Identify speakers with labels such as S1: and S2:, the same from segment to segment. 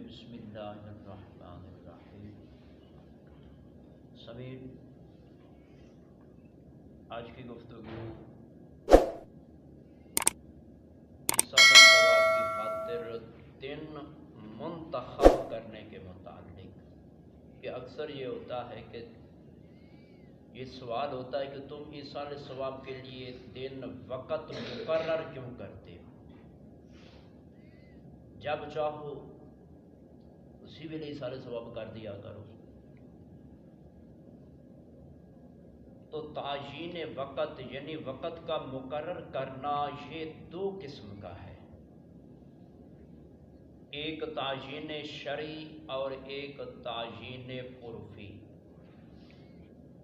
S1: بسم اللہ الرحمن الرحیم۔ سمیر، آج کی گفتگو ایصال ثواب کی خاطر دن منتخب کرنے کے متعلق، کہ اکثر یہ ہوتا ہے کہ یہ سوال ہوتا ہے کہ تم ایصال ثواب کے لیے دن وقت مقرر کیوں کرتے ہو؟ جب چاہو اسی ویلے ایصال ثواب کر دیا کرو۔ تو تعیین وقت یعنی وقت کا مقرر کرنا یہ دو قسم کا ہے، ایک تعیین شرعی اور ایک تعیین عرفی۔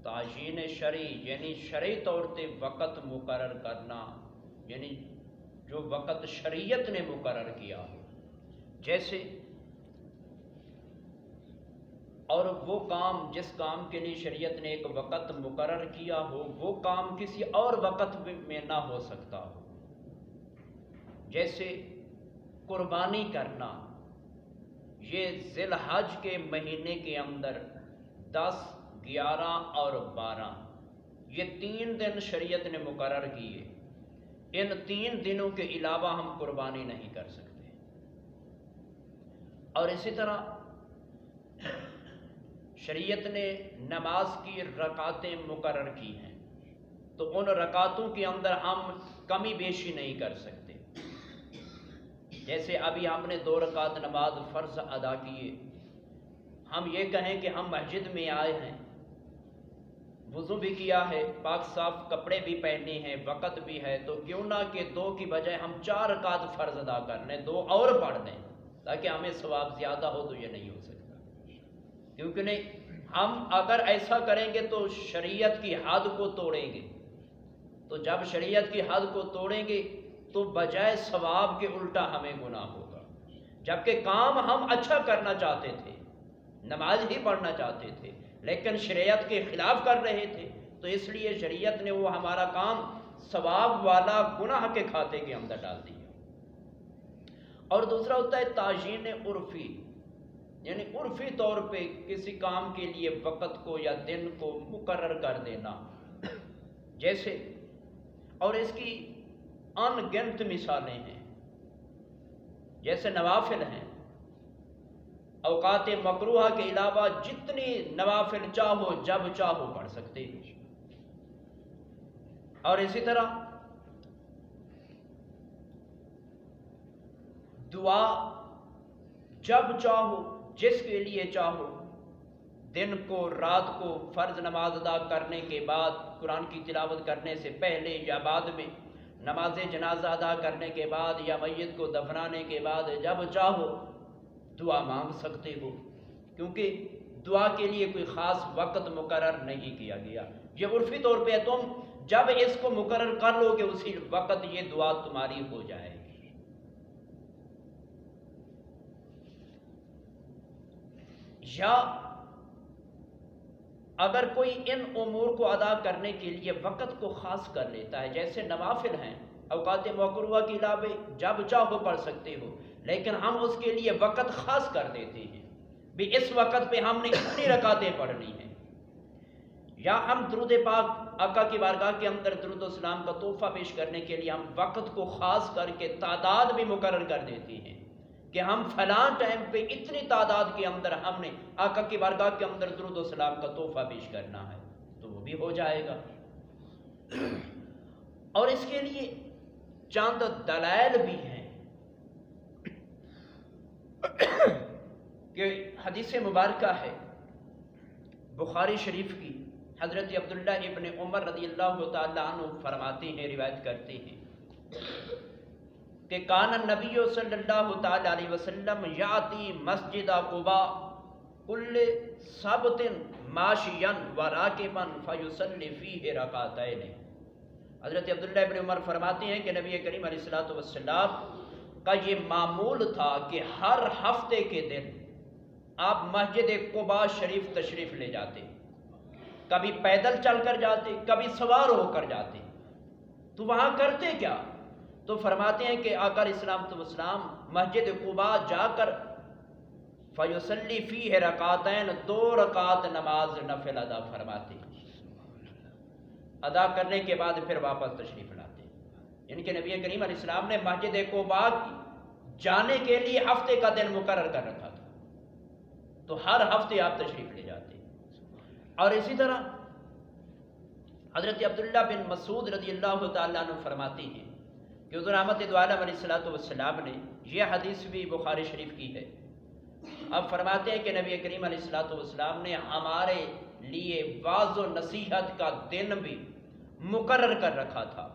S1: تعیین شرعی یعنی شرعی طور پہ وقت مقرر کرنا، یعنی جو وقت شریعت نے مقرر کیا ہو، جیسے اور وہ کام جس کام کے لیے شریعت نے ایک وقت مقرر کیا ہو وہ کام کسی اور وقت میں نہ ہو سکتا ہو، جیسے قربانی کرنا۔ یہ ذی الحج کے مہینے کے اندر 10، 11 اور 12 یہ 3 دن شریعت نے مقرر کیے، ان 3 دنوں کے علاوہ ہم قربانی نہیں کر سکتے۔ اور اسی طرح شریعت نے نماز کی رکعتیں مقرر کی ہیں، تو ان رکعتوں کے اندر ہم کمی بیشی نہیں کر سکتے۔ جیسے ابھی ہم نے 2 رکعت نماز فرض ادا کیے، ہم یہ کہیں کہ ہم مسجد میں آئے ہیں، وضو بھی کیا ہے، پاک صاف کپڑے بھی پہنے ہیں، وقت بھی ہے، تو کیوں نہ کہ 2 کی بجائے ہم 4 رکعت فرض ادا کر لیں، 2 اور پڑھ دیں تاکہ ہمیں ثواب زیادہ ہو۔ تو یہ نہیں ہو سکتا، کیونکہ نہیں، ہم اگر ایسا کریں گے تو شریعت کی حد کو توڑیں گے، تو جب شریعت کی حد کو توڑیں گے تو بجائے ثواب کے الٹا ہمیں گناہ ہوگا۔ جبکہ کام ہم اچھا کرنا چاہتے تھے، نماز ہی پڑھنا چاہتے تھے، لیکن شریعت کے خلاف کر رہے تھے، تو اس لیے شریعت نے وہ ہمارا کام ثواب والا گناہ کے کھاتے کے اندر ڈال دیا۔ اور دوسرا ہوتا ہے تعیین عرفی، یعنی عرفی طور پہ کسی کام کے لیے وقت کو یا دن کو مقرر کر دینا، جیسے، اور اس کی ان گنت مثالیں ہیں، جیسے نوافل ہیں، اوقات مکروہہ کے علاوہ جتنی نوافل چاہو جب چاہو پڑھ سکتے ہیں۔ اور اسی طرح دعا جب چاہو جس کے لیے چاہو، دن کو رات کو، فرض نماز ادا کرنے کے بعد، قرآن کی تلاوت کرنے سے پہلے یا بعد میں، نماز جنازہ ادا کرنے کے بعد یا میت کو دفنانے کے بعد، جب چاہو دعا مانگ سکتے ہو، کیونکہ دعا کے لیے کوئی خاص وقت مقرر نہیں کیا گیا۔ یہ عرفی طور پہ تم جب اس کو مقرر کر لو کہ اسی وقت یہ دعا تمہاری ہو جائے گی۔ یا اگر کوئی ان امور کو ادا کرنے کے لیے وقت کو خاص کر لیتا ہے، جیسے نوافل ہیں، اوقات مکروہہ کے علاوہ جب چاہو پڑھ سکتے ہو، لیکن ہم اس کے لیے وقت خاص کر دیتے ہیں، بھی اس وقت پہ ہم نے اتنی رکعتیں پڑھنی ہیں۔ یا ہم درود پاک آقا کی بارگاہ کے اندر درود و سلام کا تحفہ پیش کرنے کے لیے ہم وقت کو خاص کر کے تعداد بھی مقرر کر دیتے ہیں کہ ہم فلاں ٹائم پہ اتنی تعداد کے اندر ہم نے آقا کی بارگاہ کے اندر درود و سلام کا تحفہ پیش کرنا ہے، تو وہ بھی ہو جائے گا۔ اور اس کے لیے چند دلائل بھی ہیں کہ حدیث مبارکہ ہے بخاری شریف کی، حضرت عبداللہ ابن عمر رضی اللہ تعالی عنہ فرماتے ہیں، روایت کرتے ہیں کہ کان النبی صلی اللہ تعالی علیہ وسلم یاتی مسجد قباء کل سبت ماشیا وراکبا فیصلی فیہ رکعتین۔ حضرت عبداللہ ابن عمر فرماتے ہیں کہ نبی کریم علیہ الصلوۃ والسلام کا یہ معمول تھا کہ ہر ہفتے کے دن آپ مسجد قباء شریف تشریف لے جاتے، کبھی پیدل چل کر جاتے، کبھی سوار ہو کر جاتے۔ تو وہاں کرتے کیا؟ تو فرماتے ہیں کہ آقا علیہ السلام مسجد قباء جا کر فیصلی فیہ رکعتین، 2 رکعت نماز نفل ادا فرماتے، ادا کرنے کے بعد پھر واپس تشریف لاتے. یعنی کہ نبی کریم علیہ السلام نے مسجد قباء جانے کے لیے ہفتے کا دن مقرر کر رکھا تھا، تو ہر ہفتے آپ تشریف لے جاتے. اور اسی طرح حضرت عبداللہ بن مسعود رضی اللہ تعالیٰ عنہ فرماتے ہیں کہ حضور احمد دو عالم علیہ السلام نے، یہ حدیث بھی بخاری شریف کی ہے، اب فرماتے ہیں کہ نبی کریم علیہ السلام نے ہمارے لیے واعظ و نصیحت کا دن بھی مقرر کر رکھا تھا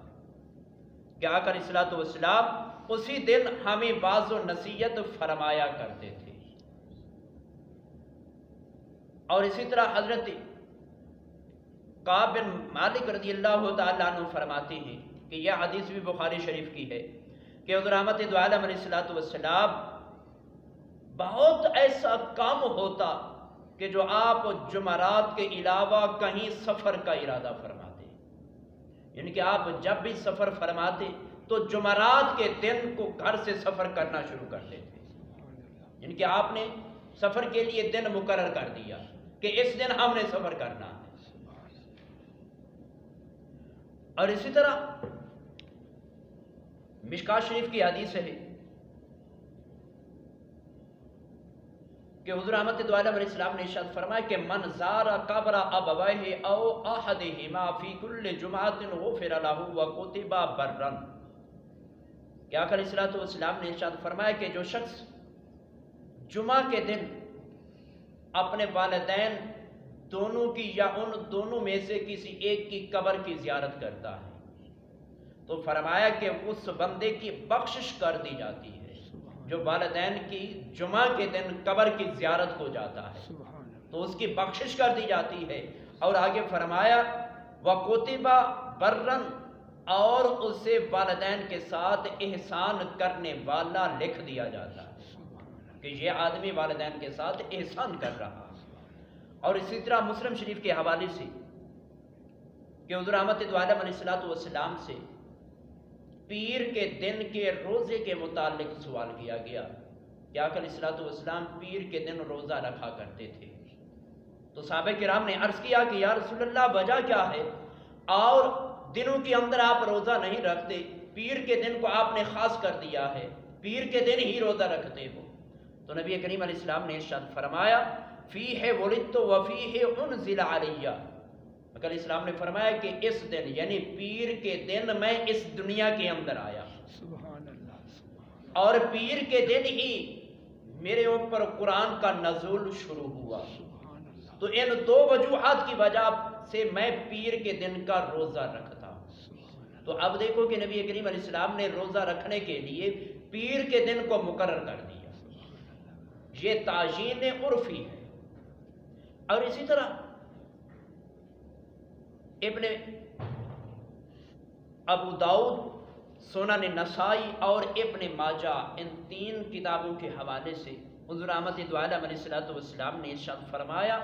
S1: کہ آقا علیہ السلام اسی دن ہمیں واعظ و نصیحت فرمایا کرتے تھے. اور اسی طرح حضرت کعب بن مالک رضی اللہ تعالیٰ عنہ فرماتے ہیں کہ یہ حدیث بھی بخاری شریف کی ہے کہ حضور احمد دو عالم علیہ السلام بہت ایسا کام ہوتا کہ جو آپ جمعرات کے علاوہ کہیں سفر کا ارادہ فرماتے، یعنی کہ آپ جب بھی سفر فرماتے تو جمعرات کے دن کو گھر سے سفر کرنا شروع کر دیتے. یعنی کہ آپ نے سفر کے لیے دن مقرر کر دیا کہ اس دن ہم نے سفر کرنا ہے. اور اسی طرح مشکاۃ شریف کی حدیث ہے کہ حضور احمد دو عالم علیہ السلام نے ارشاد فرمایا کہ من زار قبر ابویہ او احدہما فی کل جمعۃ غفر لہ وکتب برا، کہ آقا علیہ السلام نے ارشاد فرمایا کہ جو شخص جمعہ کے دن اپنے والدین دونوں کی یا ان دونوں میں سے کسی ایک کی قبر کی زیارت کرتا ہے تو فرمایا کہ اس بندے کی بخشش کر دی جاتی ہے، جو والدین کی جمعہ کے دن قبر کی زیارت کو جاتا ہے تو اس کی بخشش کر دی جاتی ہے. اور آگے فرمایا وَكُتِبَ بَرًّا، اور اسے والدین کے ساتھ احسان کرنے والا لکھ دیا جاتا ہے کہ یہ آدمی والدین کے ساتھ احسان کر رہا. اور اسی طرح مسلم شریف کے حوالے سے کہ حضور احمد دو عالم علیہ السلام سے پیر کے دن کے روزے کے متعلق سوال کیا گیا کہ آقا علیہ السلام پیر کے دن روزہ رکھا کرتے تھے. تو صحابہ کرام نے عرض کیا کہ یا رسول اللہ وجہ کیا ہے، اور دنوں کے اندر آپ روزہ نہیں رکھتے، پیر کے دن کو آپ نے خاص کر دیا ہے، پیر کے دن ہی روزہ رکھتے ہو. تو نبی کریم علیہ السلام نے ارشاد فرمایا فیہ ولدت وفیہ انزل علیہ، علیہ السلام نے فرمایا کہ اس دن یعنی پیر کے دن میں اس دنیا کے اندر آیا،
S2: سبحان اللہ،
S1: اور پیر کے دن ہی میرے اوپر قرآن کا نزول شروع ہوا. تو ان 2 وجوہات کی وجہ سے میں پیر کے دن کا روزہ رکھتا ہوں. تو اب دیکھو کہ نبی کریم علیہ السلام نے روزہ رکھنے کے لیے پیر کے دن کو مقرر کر دیا، یہ تعیین عرفی ہے. اور اسی طرح ابن ابو داؤد، سنن نسائی اور ابن ماجہ، ان 3 کتابوں کے حوالے سے حضور احمد دو عالم علیہ السلام نے ارشاد فرمایا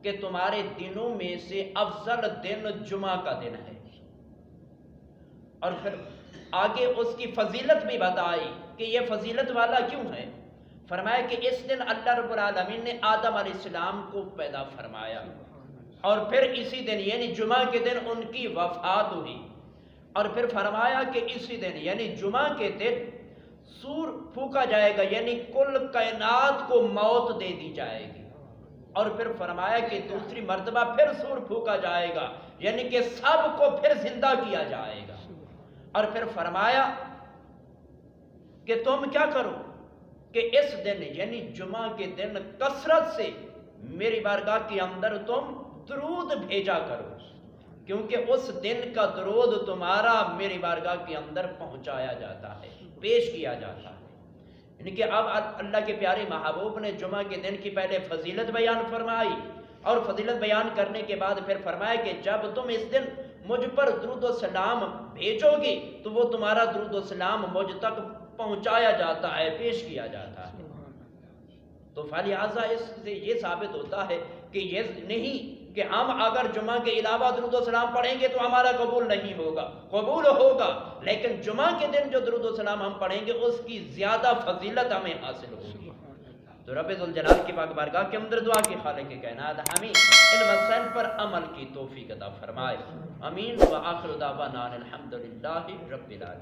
S1: کہ تمہارے دنوں میں سے افضل دن جمعہ کا دن ہے. اور پھر آگے اس کی فضیلت بھی بتائی کہ یہ فضیلت والا کیوں ہے. فرمایا کہ اس دن اللہ رب العالمین نے آدم علیہ السلام کو پیدا فرمایا، اور پھر اسی دن یعنی جمعہ کے دن ان کی وفات ہوئی. اور پھر فرمایا کہ اسی دن یعنی جمعہ کے دن سور پھونکا جائے گا، یعنی کل کائنات کو موت دے دی جائے گی. اور پھر فرمایا کہ دوسری مرتبہ پھر سور پھونکا جائے گا، یعنی کہ سب کو پھر زندہ کیا جائے گا. اور پھر فرمایا کہ تم کیا کرو کہ اس دن یعنی جمعہ کے دن کثرت سے میری بارگاہ کے اندر تم درود بھیجا کرو، کیونکہ اس دن کا درود تمہارا میری بارگاہ کے اندر پہنچایا جاتا ہے، پیش کیا جاتا ہے. یعنی کہ اب اللہ کے پیارے محبوب نے جمعہ کے دن کی پہلے فضیلت بیان فرمائی، اور فضیلت بیان کرنے کے بعد پھر فرمایا کہ جب تم اس دن مجھ پر درود و سلام بھیجو گے تو وہ تمہارا درود و سلام مجھ تک پہنچایا جاتا ہے، پیش کیا جاتا ہے. تو فلہذا اس سے یہ ثابت ہوتا ہے کہ یہ نہیں کہ ہم اگر جمعہ کے علاوہ درود و سلام پڑھیں گے تو ہمارا قبول نہیں ہوگا، قبول ہوگا، لیکن جمعہ کے دن جو درود و سلام ہم پڑھیں گے اس کی زیادہ فضیلت ہمیں حاصل ہوگی. تو رب ذوالجلال کی پاک بارگاہ کے اندر دعا کی خالق کائنات ہمیں ان مسائل پر عمل کی توفیق عطا فرمائے. آمین. وآخر دعوانا الحمدللہ رب العالمین.